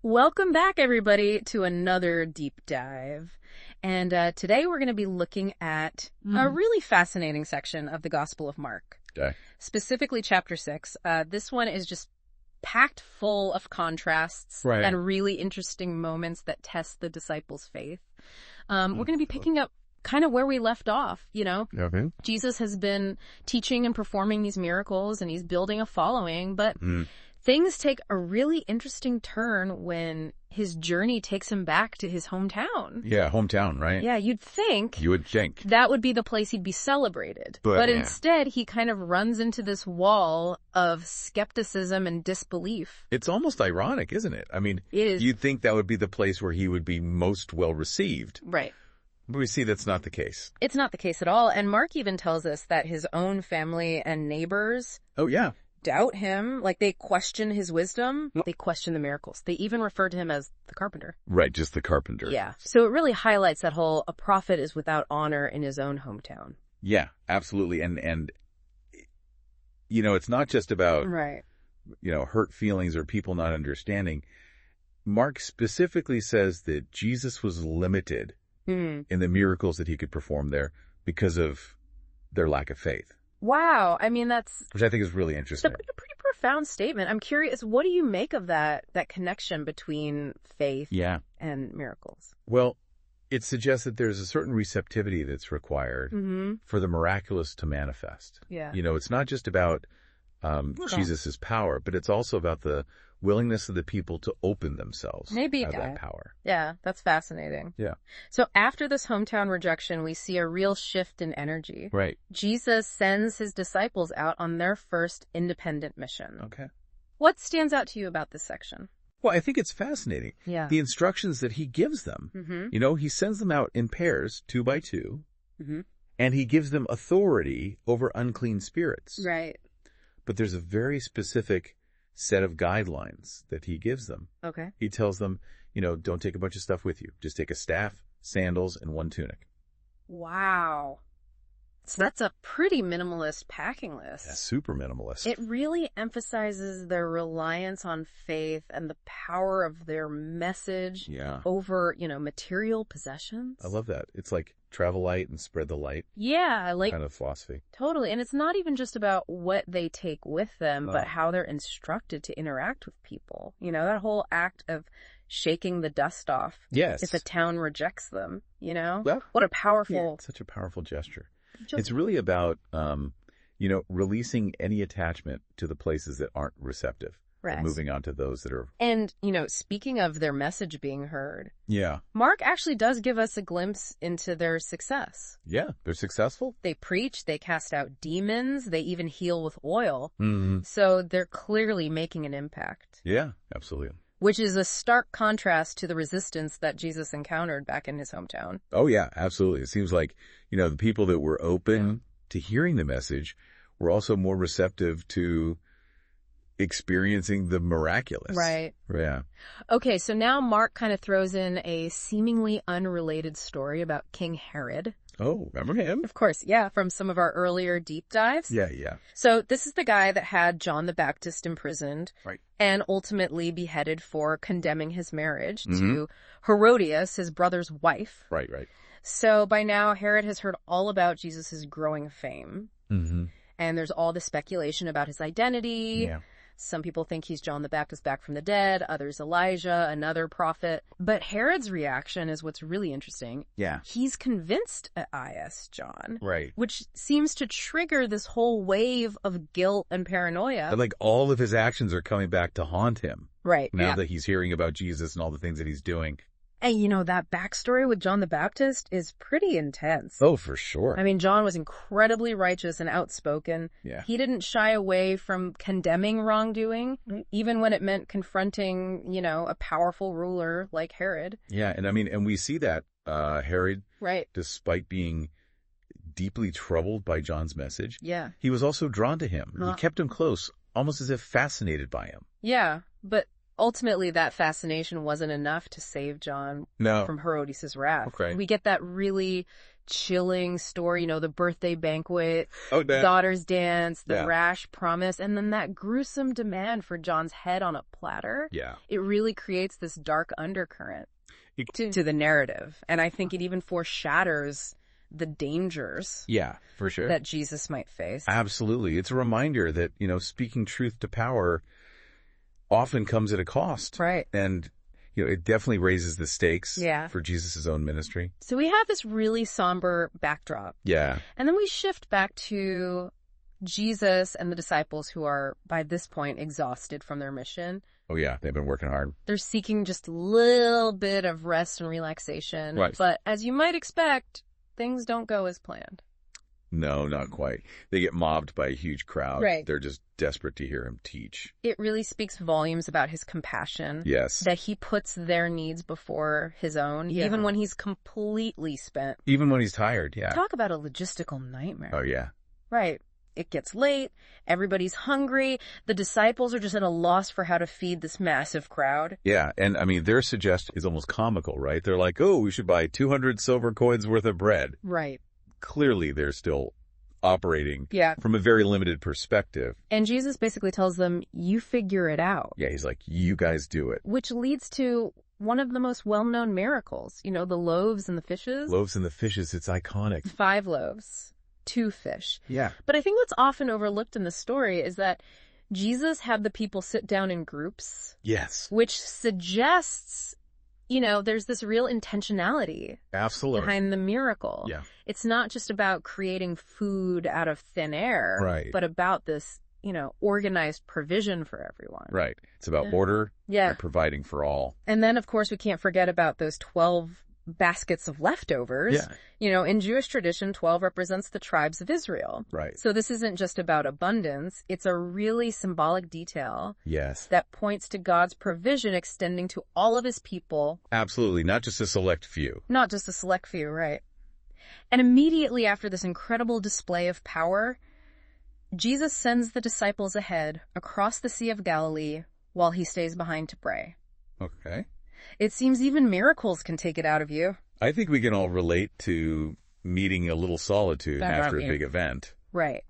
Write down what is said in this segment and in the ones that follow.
Welcome back, everybody, to another deep dive. And today we're going to be looking at a really fascinating section of the Gospel of Mark. Okay. Specifically, chapter 6. This one is just packed full of contrasts Right. and really interesting moments that test the disciples' faith. We're going to be picking up kind of where we left off, you know. Okay. Jesus has been teaching and performing these miracles, and he's building a following, but things take a really interesting turn when his journey takes him back to his hometown. Yeah, hometown, right? Yeah, you'd think You would think. that would be the place he'd be celebrated. But, yeah. Instead, he kind of runs into this wall of skepticism and disbelief. It's almost ironic, isn't it? I mean, It is. you'd think that would be the place where he would be most well received. Right. But we see that's not the case. It's not the case at all. And Mark even tells us that his own family and neighbors Oh, yeah. doubt him. Like, they question his wisdom. They question the miracles. They even refer to him as the carpenter. Right, just the carpenter. Yeah. So it really highlights that whole, a prophet is without honor in his own hometown. Yeah, absolutely. And you know, it's not just about, Right. you know, hurt feelings or people not understanding. Mark specifically says that Jesus was limited in the miracles that he could perform there because of their lack of faith, Wow. I mean, that's which I think is really a interesting. pretty profound statement. I'm curious, what do you make of that connection between faith Yeah. and miracles? Well, it suggests that there's a certain receptivity that's required for the miraculous to manifest. Yeah. You know, it's not just about Jesus' power, but it's also about the willingness of the people to open themselves Maybe to that. that power. Yeah, that's fascinating. Yeah. So after this hometown rejection, we see a real shift in energy. Right. Jesus sends his disciples out on their first independent mission. Okay. What stands out to you about this section? Well, I think it's fascinating. Yeah. The instructions that he gives them. You know, he sends them out in pairs, 2 by 2, and he gives them authority over unclean spirits. Right. But there's a very specific set of guidelines that he gives them. Okay. He tells them, you know, don't take a bunch of stuff with you. Just take a staff, sandals, and 1 tunic. Wow. So that's a pretty minimalist packing list. Yeah, super minimalist. It really emphasizes their reliance on faith and the power of their message Yeah. over, you know, material possessions. I love that. It's like travel light and spread the light Yeah, like kind of philosophy. totally. And it's not even just about what they take with them, No. but how they're instructed to interact with people. You know, that whole act of shaking the dust off Yes. if a town rejects them, you know? Well, What a powerful... it's such a powerful gesture. Just- It's really about, you know, releasing any attachment to the places that aren't receptive. Right. And moving on to those that are. And, you know, speaking of their message being heard, Yeah. Mark actually does give us a glimpse into their success. Yeah. They're successful. They preach, they cast out demons, they even heal with oil. Mm-hmm. So they're clearly making an impact, Yeah, absolutely. which is a stark contrast to the resistance that Jesus encountered back in his hometown. Oh, yeah, absolutely. It seems like, you know, the people that were open to hearing the message were also more receptive to experiencing the miraculous. Right. Yeah. Okay, so now Mark kind of throws in a seemingly unrelated story about King Herod. Oh, remember him? Of course, yeah, from some of our earlier deep dives. Yeah, yeah. So this is the guy that had John the Baptist imprisoned Right. and ultimately beheaded for condemning his marriage to Herodias, his brother's wife. Right, right. So by now, Herod has heard all about Jesus' growing fame. Mm-hmm. And there's all this speculation about his identity. Yeah. Some people think he's John the Baptist back from the dead, others Elijah, another prophet. But Herod's reaction is what's really interesting. Yeah. He's convinced is John. Right. Which seems to trigger this whole wave of guilt and paranoia. But like all of his actions are coming back to haunt him Right. now that he's hearing about Jesus and all the things that he's doing. And you know, that backstory with John the Baptist is pretty intense. Oh, for sure. I mean, John was incredibly righteous and outspoken. Yeah. He didn't shy away from condemning wrongdoing, even when it meant confronting, you know, a powerful ruler like Herod. Yeah. And I mean, and we see that Herod, Right. despite being deeply troubled by John's message, Yeah. he was also drawn to him. He kept him close, almost as if fascinated by him. Yeah. But ultimately, that fascination wasn't enough to save John No. from Herodias' wrath. Okay. We get that really chilling story, the birthday banquet, Oh, daughter's dance, the Yeah. rash promise, and then that gruesome demand for John's head on a platter. Yeah. It really creates this dark undercurrent to the narrative. And I think it even foreshadows the dangers Yeah, for sure. that Jesus might face. Absolutely. It's a reminder that, speaking truth to power often comes at a cost. Right. And, it definitely raises the stakes Yeah. for Jesus' own ministry. So we have this really somber backdrop. Yeah. And then we shift back to Jesus and the disciples who are, by this point, exhausted from their mission. Oh, yeah. They've been working hard. They're seeking just a little bit of rest and relaxation. Right. But as you might expect, things don't go as planned. No, not quite. They get mobbed by a huge crowd. Right. They're just desperate to hear him teach. It really speaks volumes about his compassion. Yes. That he puts their needs before his own, Yeah. even when he's completely spent. Even when he's tired, yeah. Talk about a logistical nightmare. Oh, yeah. Right. It gets late. Everybody's hungry. The disciples are just at a loss for how to feed this massive crowd. Yeah, and their suggestion is almost comical, right? They're like, oh, we should buy 200 silver coins worth of bread. Right. Clearly, they're still operating Yeah. from a very limited perspective. And Jesus basically tells them, you figure it out. Yeah, he's like, you guys do it. Which leads to one of the most well-known miracles. The loaves and the fishes. Loaves and the fishes, it's iconic. 5 loaves, 2 fish. Yeah. But I think what's often overlooked in the story is that Jesus had the people sit down in groups. Yes. Which suggests, there's this real intentionality Absolutely. behind the miracle. Yeah. It's not just about creating food out of thin air, Right. but about this, organized provision for everyone. Right. It's about order Yeah. and providing for all. And then, of course, we can't forget about those 12 baskets of leftovers. Yeah. In Jewish tradition, 12 represents the tribes of Israel. Right. So this isn't just about abundance. It's a really symbolic detail Yes. that points to God's provision extending to all of his people. Absolutely. Not just a select few. Not just a select few, right? And immediately after this incredible display of power, Jesus sends the disciples ahead across the Sea of Galilee while he stays behind to pray. Okay. It seems even miracles can take it out of you. I think we can all relate to needing a little solitude That after don't a you? big event. Right.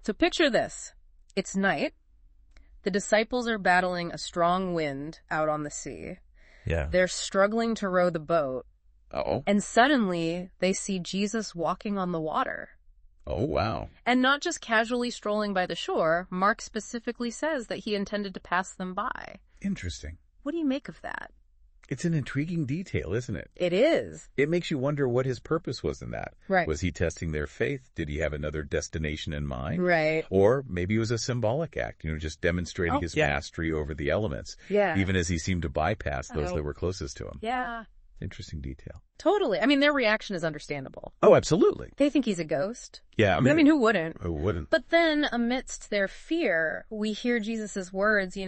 So picture this. It's night. The disciples are battling a strong wind out on the sea. Yeah. They're struggling to row the boat. Oh. And suddenly they see Jesus walking on the water. Oh, wow. And not just casually strolling by the shore. Mark specifically says that he intended to pass them by. Interesting. What do you make of that? It's an intriguing detail, isn't it? It is. It makes you wonder what his purpose was in that. Right. Was he testing their faith? Did he have another destination in mind? Right. Or maybe it was a symbolic act, just demonstrating his yeah. mastery over the elements, Yeah. even as he seemed to bypass those Oh. that were closest to him. Yeah. Interesting detail. Totally. Their reaction is understandable. Oh, absolutely. They think he's a ghost. Yeah. Who wouldn't? Who wouldn't? But then, amidst their fear, we hear Jesus' words,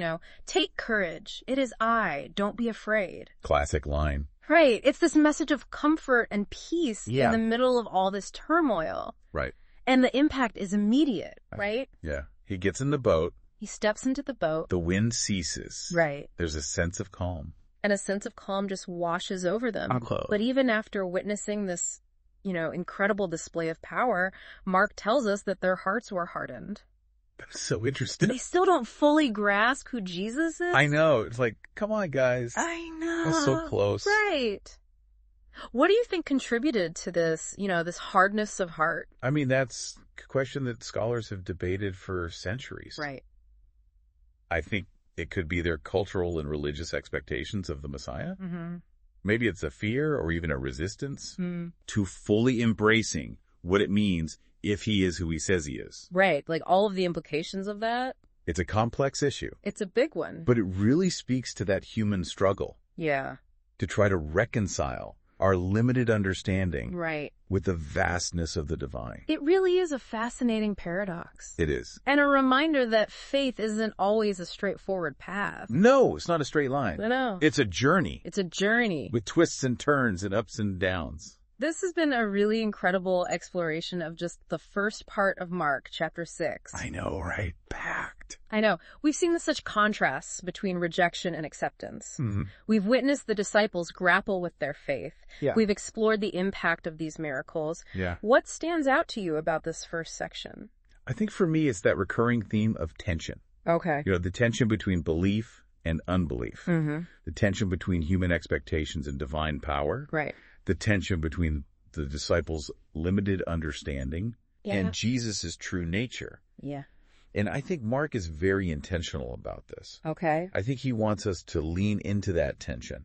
take courage. It is I. Don't be afraid. Classic line. Right. It's this message of comfort and peace Yeah. in the middle of all this turmoil. Right. And the impact is immediate, right? Yeah. He gets in the boat. He steps into the boat. The wind ceases. Right. There's a sense of calm. And a sense of calm just washes over them. But even after witnessing this, incredible display of power, Mark tells us that their hearts were hardened. That's so interesting. They still don't fully grasp who Jesus is. I know. It's like, come on, guys. I know. That's so close. Right. What do you think contributed to this, this hardness of heart? That's a question that scholars have debated for centuries. Right. I think it could be their cultural and religious expectations of the Messiah. Mm-hmm. Maybe it's a fear or even a resistance Mm. to fully embracing what it means if he is who he says he is. Right. Like all of the implications of that. It's a complex issue, It's a big one. but it really speaks to that human struggle Yeah. to try to reconcile our limited understanding Right. with the vastness of the divine. It really is a fascinating paradox. It is. And a reminder that faith isn't always a straightforward path. No, it's not a straight line. No. It's a journey It's a journey. with twists and turns and ups and downs. This has been a really incredible exploration of just the first part of Mark, chapter 6. I know, right? Packed. Correct. I know. We've seen such contrasts between rejection and acceptance. Mm-hmm. We've witnessed the disciples grapple with their faith. Yeah. We've explored the impact of these miracles. Yeah. What stands out to you about this first section? I think for me, it's that recurring theme of tension. Okay. The tension between belief and unbelief. Mm-hmm. The tension between human expectations and divine power. Right. The tension between the disciples' limited understanding and Jesus' true nature. Yeah. And I think Mark is very intentional about this. Okay. I think he wants us to lean into that tension,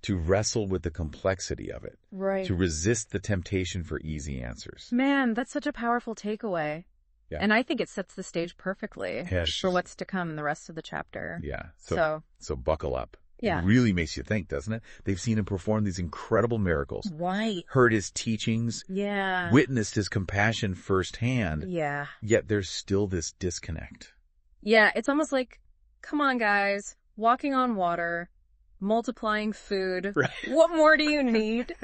to wrestle with the complexity of it, Right. to resist the temptation for easy answers. Man, that's such a powerful takeaway. Yeah. And I think it sets the stage perfectly Yes. for what's to come in the rest of the chapter. Yeah. So buckle up. Yeah. It really makes you think, doesn't it? They've seen him perform these incredible miracles, right. heard his teachings, Yeah. witnessed his compassion firsthand, Yeah. yet there's still this disconnect. Yeah, it's almost like, come on, guys, walking on water, multiplying food. Right. What more do you need?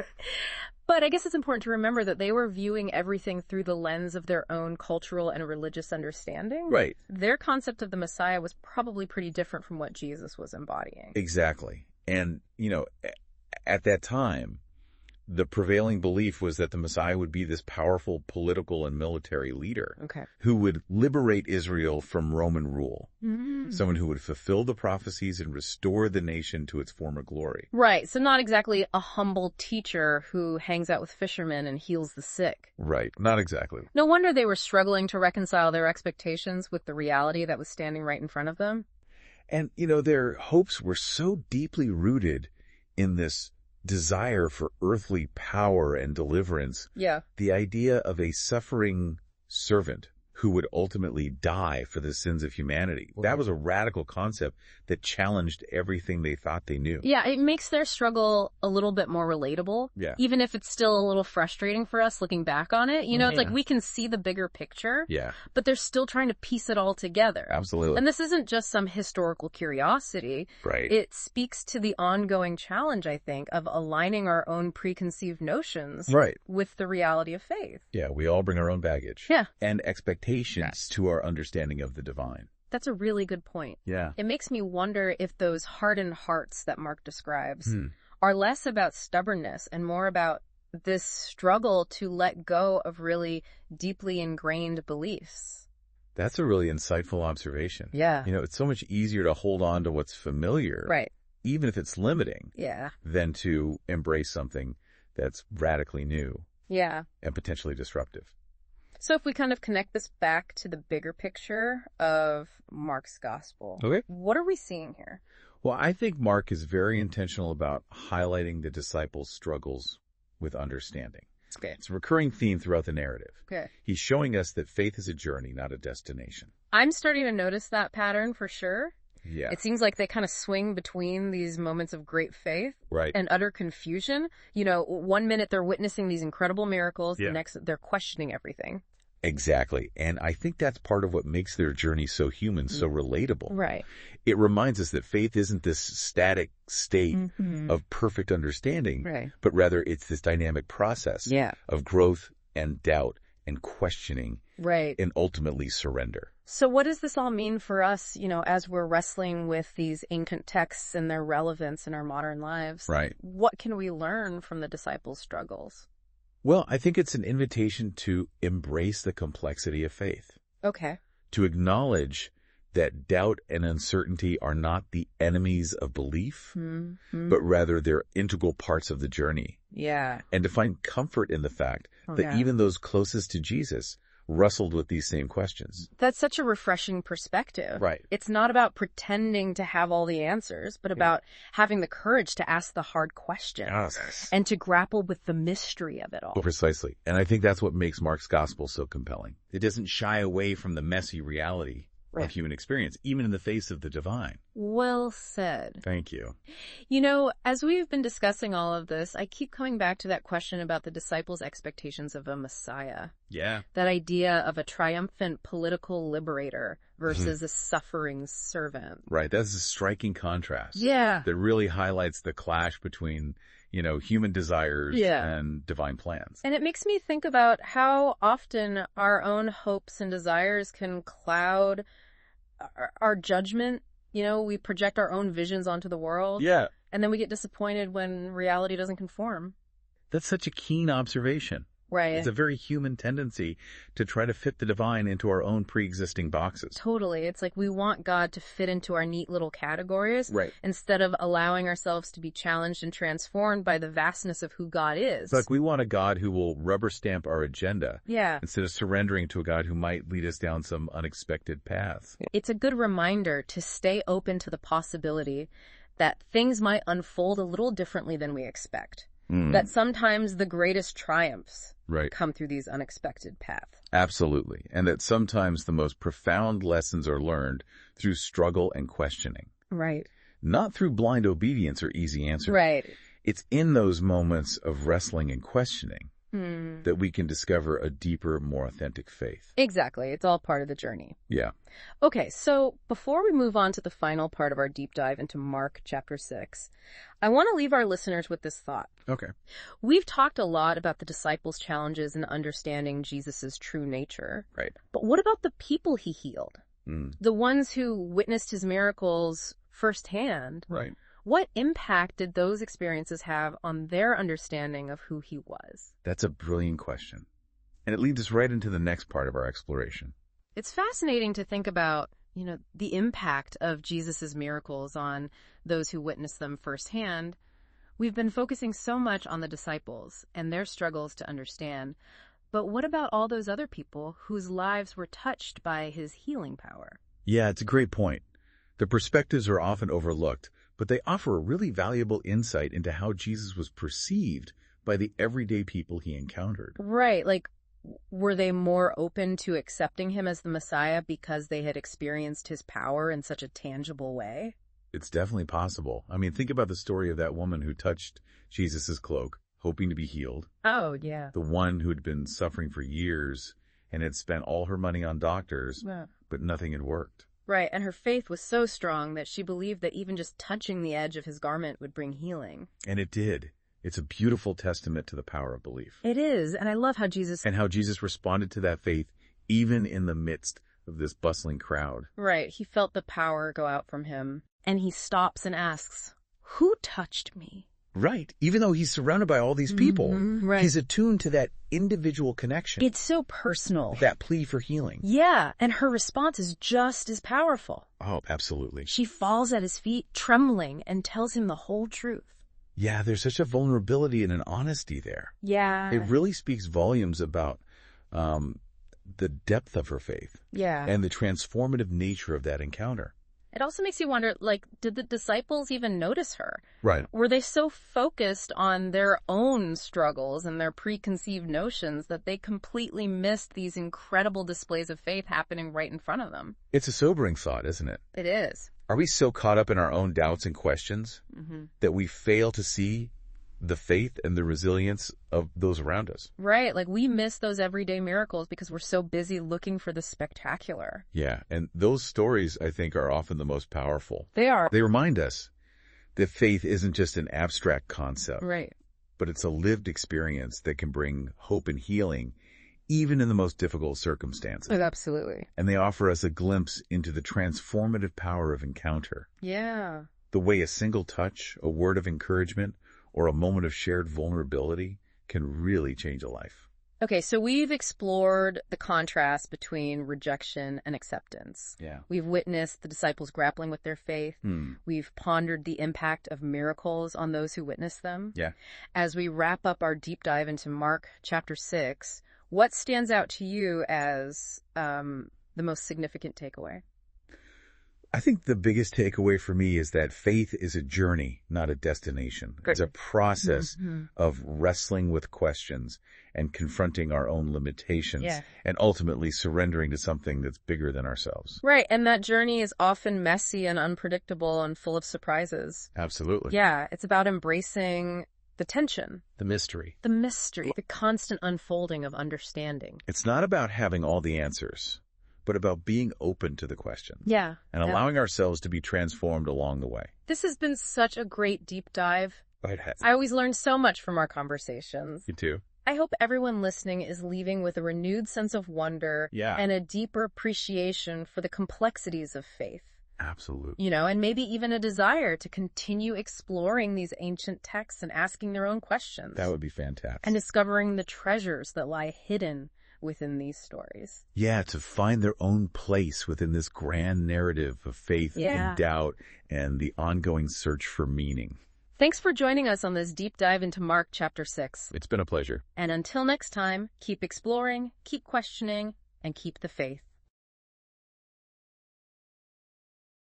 But I guess it's important to remember that they were viewing everything through the lens of their own cultural and religious understanding. Right. Their concept of the Messiah was probably pretty different from what Jesus was embodying. Exactly. And, at that time, the prevailing belief was that the Messiah would be this powerful political and military leader Okay. who would liberate Israel from Roman rule, Mm-hmm. someone who would fulfill the prophecies and restore the nation to its former glory. Right. So not exactly a humble teacher who hangs out with fishermen and heals the sick. Right. Not exactly. No wonder they were struggling to reconcile their expectations with the reality that was standing right in front of them. And, their hopes were so deeply rooted in this desire for earthly power and deliverance. Yeah. The idea of a suffering servant who would ultimately die for the sins of humanity. That was a radical concept that challenged everything they thought they knew. Yeah, it makes their struggle a little bit more relatable. Yeah. Even if it's still a little frustrating for us looking back on it. It's like we can see the bigger picture. Yeah. But they're still trying to piece it all together. Absolutely. And this isn't just some historical curiosity. Right. It speaks to the ongoing challenge, I think, of aligning our own preconceived notions Right. with the reality of faith. Yeah, we all bring our own baggage. Yeah. And expectations to our understanding of the divine. That's a really good point. Yeah. It makes me wonder if those hardened hearts that Mark describes are less about stubbornness and more about this struggle to let go of really deeply ingrained beliefs. That's a really insightful observation. Yeah. It's so much easier to hold on to what's familiar, Right. even if it's limiting, Yeah. than to embrace something that's radically new Yeah. and potentially disruptive. So if we kind of connect this back to the bigger picture of Mark's gospel, Okay. what are we seeing here? Well, I think Mark is very intentional about highlighting the disciples' struggles with understanding. Okay. It's a recurring theme throughout the narrative. Okay. He's showing us that faith is a journey, not a destination. I'm starting to notice that pattern for sure. Yeah. It seems like they kind of swing between these moments of great faith Right. and utter confusion. 1 minute they're witnessing these incredible miracles, Yeah. the next they're questioning everything. Exactly. And I think that's part of what makes their journey so human, so relatable. Right. It reminds us that faith isn't this static state Mm-hmm. of perfect understanding, Right. but rather it's this dynamic process Yeah. of growth and doubt and questioning Right. and ultimately surrender. So what does this all mean for us, as we're wrestling with these ancient texts and their relevance in our modern lives? Right. What can we learn from the disciples' struggles? Well, I think it's an invitation to embrace the complexity of faith, Okay. to acknowledge that doubt and uncertainty are not the enemies of belief, Mm-hmm. but rather they're integral parts of the journey, Yeah. and to find comfort in the fact that Yeah. even those closest to Jesus wrestled with these same questions. That's such a refreshing perspective. Right. It's not about pretending to have all the answers, but about having the courage to ask the hard questions Yes. and to grapple with the mystery of it all. Well, precisely. And I think that's what makes Mark's gospel so compelling. It doesn't shy away from the messy reality Right. of human experience, even in the face of the divine. Well said. Thank you. As we've been discussing all of this, I keep coming back to that question about the disciples' expectations of a Messiah. Yeah. That idea of a triumphant political liberator versus a suffering servant. Right. That's a striking contrast. Yeah. That really highlights the clash between, human desires Yeah. and divine plans. And it makes me think about how often our own hopes and desires can cloud our judgment, we project our own visions onto the world. Yeah. And then we get disappointed when reality doesn't conform. That's such a keen observation. Right. It's a very human tendency to try to fit the divine into our own pre-existing boxes. Totally. It's like we want God to fit into our neat little categories. Right. Instead of allowing ourselves to be challenged and transformed by the vastness of who God is. It's like we want a God who will rubber stamp our agenda. Yeah. Instead of surrendering to a God who might lead us down some unexpected paths. It's a good reminder to stay open to the possibility that things might unfold a little differently than we expect. That sometimes the greatest triumphs come through these unexpected paths. Absolutely. And that sometimes the most profound lessons are learned through struggle and questioning. Right. Not through blind obedience or easy answers. Right. It's in those moments of wrestling and questioning that we can discover a deeper, more authentic faith. Exactly. It's all part of the journey. Yeah. Okay, so before we move on to the final part of our deep dive into Mark chapter 6, I want to leave our listeners with this thought. Okay. We've talked a lot about the disciples' challenges in understanding Jesus' true nature. Right. But what about the people he healed? The ones who witnessed his miracles firsthand? Right. What impact did those experiences have on their understanding of who he was? That's a brilliant question. And it leads us right into the next part of our exploration. It's fascinating to think about, the impact of Jesus' miracles on those who witnessed them firsthand. We've been focusing so much on the disciples and their struggles to understand. But what about all those other people whose lives were touched by his healing power? Yeah, it's a great point. The perspectives are often overlooked, but they offer a really valuable insight into how Jesus was perceived by the everyday people he encountered. Right. Like, were they more open to accepting him as the Messiah because they had experienced his power in such a tangible way? It's definitely possible. I mean, think about the story of that woman who touched Jesus' cloak, hoping to be healed. Oh, yeah. The one who had been suffering for years and had spent all her money on doctors, but nothing had worked. Right, and her faith was so strong that she believed that even just touching the edge of his garment would bring healing. And it did. It's a beautiful testament to the power of belief. It is, and I love how Jesus responded to that faith even in the midst of this bustling crowd. Right, he felt the power go out from him, and he stops and asks, "Who touched me?" Right, even though he's surrounded by all these people, right. He's attuned to that individual connection. It's so personal. That plea for healing. Yeah, and her response is just as powerful. Oh, absolutely. She falls at his feet, trembling, and tells him the whole truth. Yeah, there's such a vulnerability and an honesty there. Yeah. It really speaks volumes about the depth of her faith. Yeah. And the transformative nature of that encounter. It also makes you wonder, did the disciples even notice her? Right. Were they so focused on their own struggles and their preconceived notions that they completely missed these incredible displays of faith happening right in front of them? It's a sobering thought, isn't it? It is. Are we so caught up in our own doubts and questions that we fail to see the faith and the resilience of those around us? Right. We miss those everyday miracles because we're so busy looking for the spectacular. Yeah. And those stories, I think, are often the most powerful. They are. They remind us that faith isn't just an abstract concept. Right. But it's a lived experience that can bring hope and healing even in the most difficult circumstances. Absolutely. And they offer us a glimpse into the transformative power of encounter. Yeah. The way a single touch, a word of encouragement, or a moment of shared vulnerability can really change a life. Okay, so we've explored the contrast between rejection and acceptance. Yeah. We've witnessed the disciples grappling with their faith. We've pondered the impact of miracles on those who witness them. Yeah. As we wrap up our deep dive into Mark chapter 6, what stands out to you as the most significant takeaway? I think the biggest takeaway for me is that faith is a journey, not a destination. It's a process of wrestling with questions and confronting our own limitations and ultimately surrendering to something that's bigger than ourselves. Right, and that journey is often messy and unpredictable and full of surprises. Absolutely. Yeah, it's about embracing the tension. The mystery. The constant unfolding of understanding. It's not about having all the answers, but about being open to the question. Yeah. And allowing ourselves to be transformed along the way. This has been such a great deep dive. It has. I always learn so much from our conversations. You too. I hope everyone listening is leaving with a renewed sense of wonder Yeah. and a deeper appreciation for the complexities of faith. Absolutely. You know, and maybe even a desire to continue exploring these ancient texts and asking their own questions. That would be fantastic. And discovering the treasures that lie hidden within these stories. Yeah, to find their own place within this grand narrative of faith and doubt and the ongoing search for meaning. Thanks for joining us on this deep dive into Mark chapter 6. It's been a pleasure. And until next time, keep exploring, keep questioning, and keep the faith.